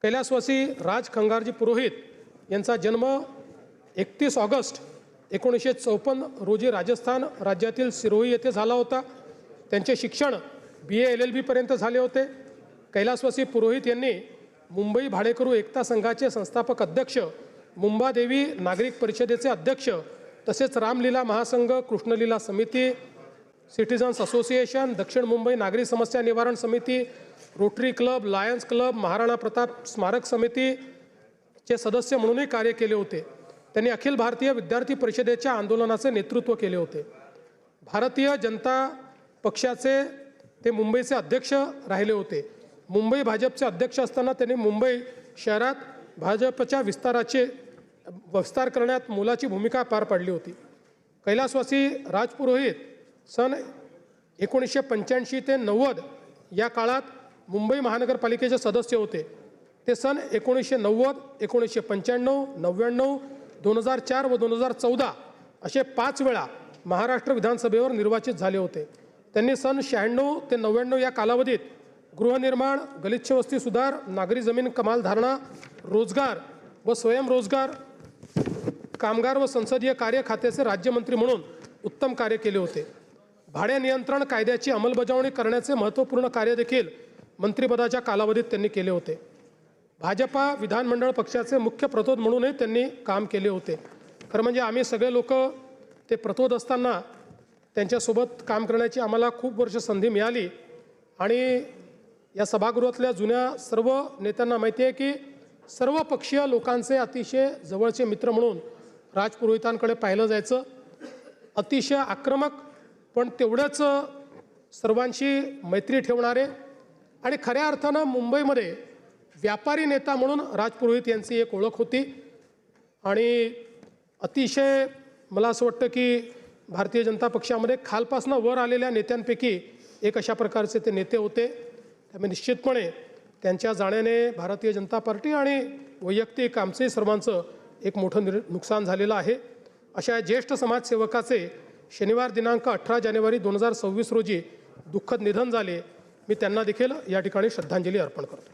कैलासवासी राज खंगारजी पुरोहित यांचा जन्म 31 ऑगस्ट 1954 रोजी राजस्थान राज्यातील सिरोही येथे झाला होता। त्यांचे शिक्षण BA LLB पर्यंत झाले होते। कैलासवासी पुरोहित यांनी मुंबई भाडेकरू एकता संघाचे संस्थापक अध्यक्ष, मुंबादेवी नागरिक परिषदेचे अध्यक्ष, तसेच रामलीला महासंघ, कृष्णलीला समिती, सिटीजन्स असोसिएशन, दक्षिण मुंबई नागरी समस्या निवारण समिती, Rotary Club, Lions Club, Maharana Pratap स्मारक समितीचे सदस्य म्हणूनही कार्य केले होते। त्यांनी अखिल भारतीय विद्यार्थी परिषदेच्या आंदोलनाचे नेतृत्व केले होते। भारतीय जनता पक्षाचे ते मुंबईचे अध्यक्ष राहिले होते। मुंबई भाजपचे अध्यक्ष असताना त्यांनी मुंबई शहरात भाजपच्या विस्तार करण्यात मोलाची भूमिका पार पाडली होती। कैलासवासी राजपुरोहित सन 1985 ते 90 या काळात मुंबई महानगरपालिकेचे सदस्य होते। ते सन 1990, 1995, 99, 2004 व 2014 असे 5 वेळा महाराष्ट्र विधानसभेवर निर्वाचित झाले होते। त्यांनी सन 96 ते 99 या कालावधीत गृहनिर्माण, गलिच्छ वस्ती सुधार, नागरी जमीन कमाल धारणा, रोजगार व स्वयंरोजगार, कामगार व संसदीय कार्य खात्याचे राज्यमंत्री म्हणून उत्तम कार्य केले होते। भाडे नियंत्रण कायद्याची अंमलबजावणी करण्याचे महत्त्वपूर्ण कार्य देखील मंत्रिपदाच्या कालावधीत त्यांनी केले होते। भाजपा विधानमंडळ पक्षाचे मुख्य प्रतोद म्हणूनही त्यांनी काम केले होते। खरं म्हणजे आम्ही सगळे लोक ते प्रतोद असताना त्यांच्यासोबत काम करण्याची आम्हाला खूप वर्ष संधी मिळाली आणि या सभागृहातल्या जुन्या सर्व नेत्यांना माहिती आहे की सर्व पक्षीय लोकांचे अतिशय जवळचे मित्र म्हणून राजपुरोहितांकडे पाहिलं जायचं। अतिशय आक्रमक पण तेवढंच सर्वांशी मैत्री ठेवणारे आणि खऱ्या अर्थानं मुंबईमध्ये व्यापारी नेता म्हणून राजपुरोहित यांची एक ओळख होती आणि अतिशय मला असं वाटतं की भारतीय जनता पक्षामध्ये खालपासून वर आलेल्या नेत्यांपैकी एक अशा प्रकारचे ते नेते होते। त्यामुळे निश्चितपणे त्यांच्या जाण्याने भारतीय जनता पार्टी आणि वैयक्तिक आमचे सर्वांचं एक मोठं नुकसान झालेलं आहे। अशा ज्येष्ठ समाजसेवकाचे शनिवार दिनांक 18 जानेवारी 2026 रोजी दुःखद निधन झाले। मी त्यांना देखील या ठिकाणी श्रद्धांजली अर्पण करतो।